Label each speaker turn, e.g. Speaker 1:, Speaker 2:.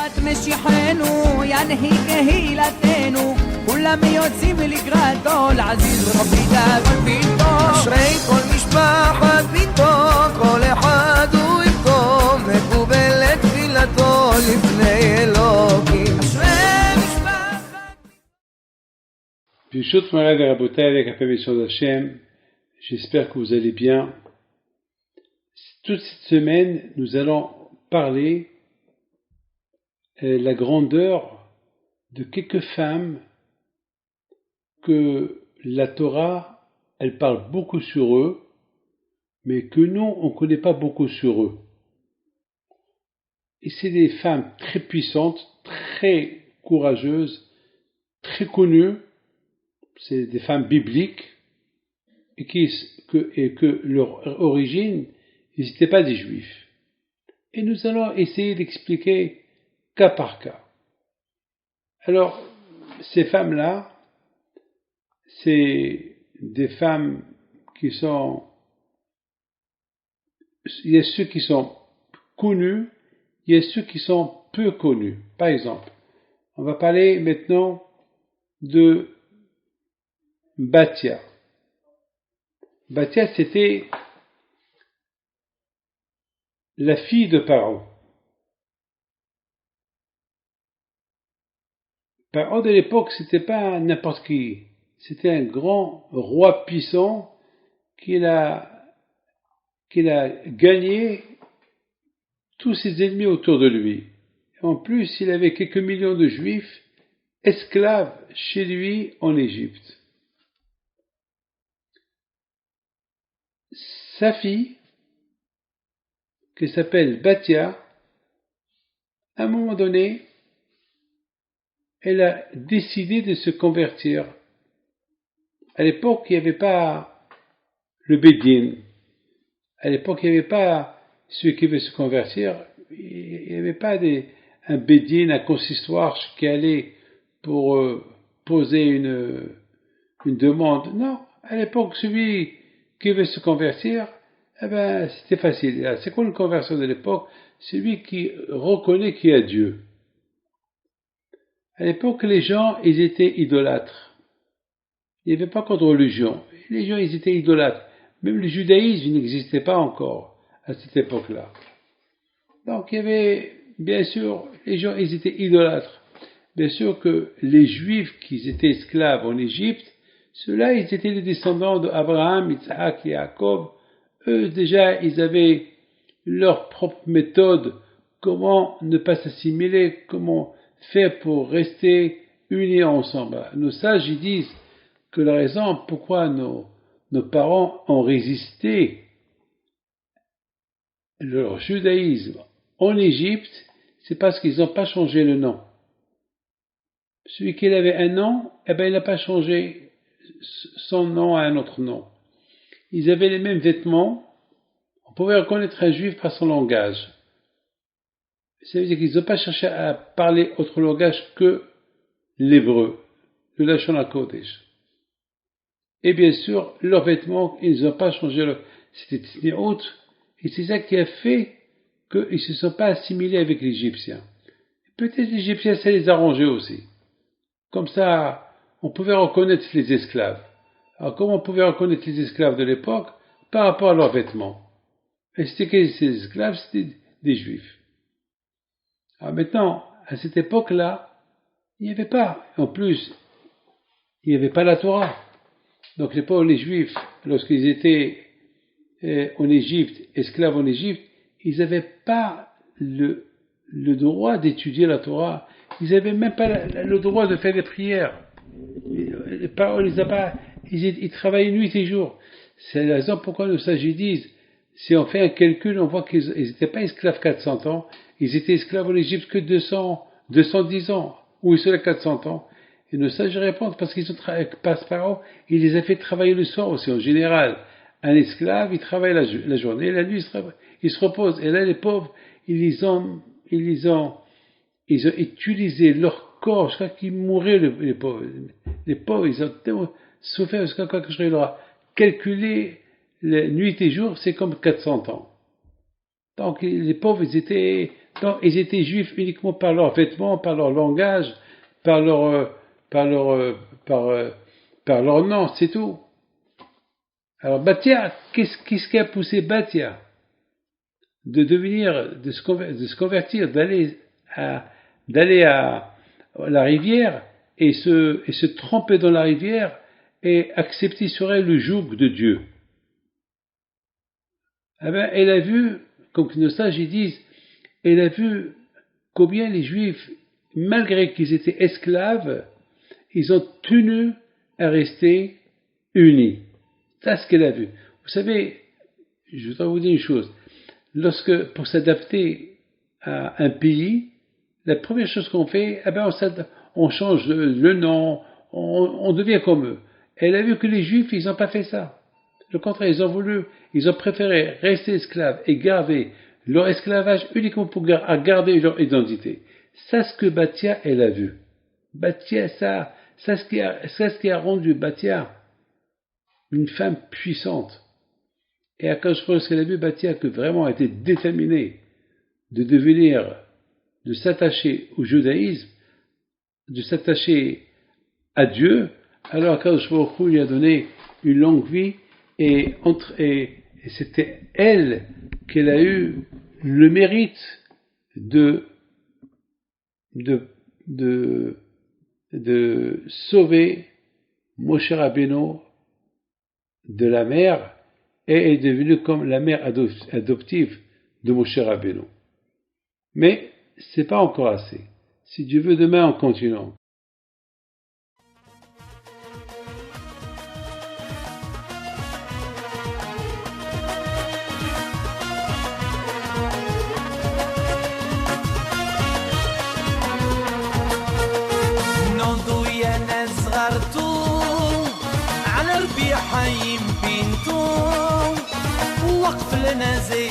Speaker 1: ביאת משיחנו ינהי קהילתנו כולם יוצאים לקראתו לעזיז רבי דאגון ביתו
Speaker 2: אשרי כל משפחת ביתו כל אחד הוא איתו מקובלת תפילתו לפני אלוקים אשרי משפחת
Speaker 3: Pishut Morav et Rabotai avec la permission d'Hachem, j'espère que vous allez bien. Toute cette semaine, nous allons parler la grandeur de quelques femmes que la Torah, elle parle beaucoup sur eux, mais que nous, on ne connaît pas beaucoup sur eux. Et c'est des femmes très puissantes, très courageuses, très connues, c'est des femmes bibliques, et que leur origine, ils n'étaient pas des juifs. Et nous allons essayer d'expliquer cas par cas. Alors, ces femmes-là, c'est des femmes qui sont... Il y a ceux qui sont connus, il y a ceux qui sont peu connus. Par exemple, on va parler maintenant de Bathia. Bathia, c'était la fille de Paro. Paro de l'époque, c'était pas n'importe qui. C'était un grand roi puissant qu'il a gagné tous ses ennemis autour de lui. En plus, il avait quelques millions de juifs esclaves chez lui en Égypte. Sa fille, qui s'appelle Bathia, à un moment donné, elle a décidé de se convertir. À l'époque, il n'y avait pas le Bédine. À l'époque, il n'y avait pas ceux qui veulent se convertir. Il n'y avait pas un Bédine, un consistoire qui allait pour poser une demande. Non, à l'époque, celui qui veut se convertir, c'était facile. C'est quoi une conversion de l'époque? Celui qui reconnaît qu'il y a Dieu. À l'époque, les gens, ils étaient idolâtres. Il n'y avait pas encore de religion. Les gens, ils étaient idolâtres. Même le judaïsme n'existait pas encore à cette époque-là. Donc, il y avait, bien sûr, les gens, ils étaient idolâtres. Bien sûr que les Juifs qui étaient esclaves en Égypte, ceux-là, ils étaient les descendants d'Abraham, Isaac et Jacob. Eux, déjà, ils avaient leur propre méthode, comment ne pas s'assimiler, comment faire pour rester unis ensemble. Nos sages, ils disent que la raison pourquoi nos parents ont résisté leur judaïsme en Égypte, c'est parce qu'ils n'ont pas changé le nom. Celui qui avait un nom, il n'a pas changé son nom à un autre nom. Ils avaient les mêmes vêtements. On pouvait reconnaître un juif par son langage. Ça veut dire qu'ils n'ont pas cherché à parler autre langage que l'hébreu, le Lashon HaKodesh. Et bien sûr, leurs vêtements, ils n'ont pas changé. C'était autre. Et c'est ça qui a fait qu'ils ne se sont pas assimilés avec les Égyptiens. Peut-être les Égyptiens, ça les arrangeait aussi. Comme ça, on pouvait reconnaître les esclaves. Alors, comment on pouvait reconnaître les esclaves de l'époque? Par rapport à leurs vêtements. Et c'était que ces esclaves, c'était des juifs. Alors maintenant, à cette époque-là, il n'y avait pas. En plus, il n'y avait pas la Torah. Donc les juifs, lorsqu'ils étaient en Égypte, esclaves en Égypte, ils n'avaient pas le droit d'étudier la Torah. Ils n'avaient même pas le droit de faire des prières. Les paroles, ils travaillaient nuit et jour. C'est la raison pourquoi nos sages disent, si on fait un calcul, on voit qu'ils n'étaient pas esclaves 400 ans, ils étaient esclaves en Égypte que 210 ans, ou ils sont à 400 ans. Et nos sages répondent parce qu'ils ont Pharaon, il les a fait travailler le soir aussi, en général. Un esclave, il travaille la journée, la nuit, il se repose. Et là, les pauvres, ils ont utilisé leur corps jusqu'à qu'ils mouraient, les pauvres. Les pauvres, ils ont tellement souffert jusqu'à quoi que je leur ai calculé nuit et jour, c'est comme 400 ans. Donc, les pauvres, ils étaient Donc, ils étaient juifs uniquement par leurs vêtements, par leur langage, par leur nom, c'est tout. Alors, Batia, qu'est-ce qui a poussé Batia de se convertir, d'aller à la rivière et se tremper dans la rivière et accepter sur elle le joug de Dieu? Eh bien, elle a vu, comme nos sages ils disent, elle a vu combien les Juifs, malgré qu'ils étaient esclaves, ils ont tenu à rester unis. C'est ce qu'elle a vu. Vous savez, je voudrais vous dire une chose. Pour s'adapter à un pays, la première chose qu'on fait, eh ben on change le nom, on devient comme eux. Elle a vu que les Juifs, ils n'ont pas fait ça. Le contraire, ils ont préféré rester esclaves et garder leur esclavage uniquement pour garder leur identité. C'est ce que Batia, elle a vu. Batia, c'est ce qui a rendu Batia une femme puissante. Et quand je pense qu'elle a vu Batia, que vraiment était déterminée de s'attacher au judaïsme, de s'attacher à Dieu, alors quand je lui a donné une longue vie, et c'était elle qu'elle a eu le mérite de sauver Moshe Rabbeinu de la mer et est devenue comme la mère adoptive de Moshe Rabbeinu. Mais c'est pas encore assez. Si Dieu veut, demain on continue.
Speaker 1: حيم بنتو وقف لنا زي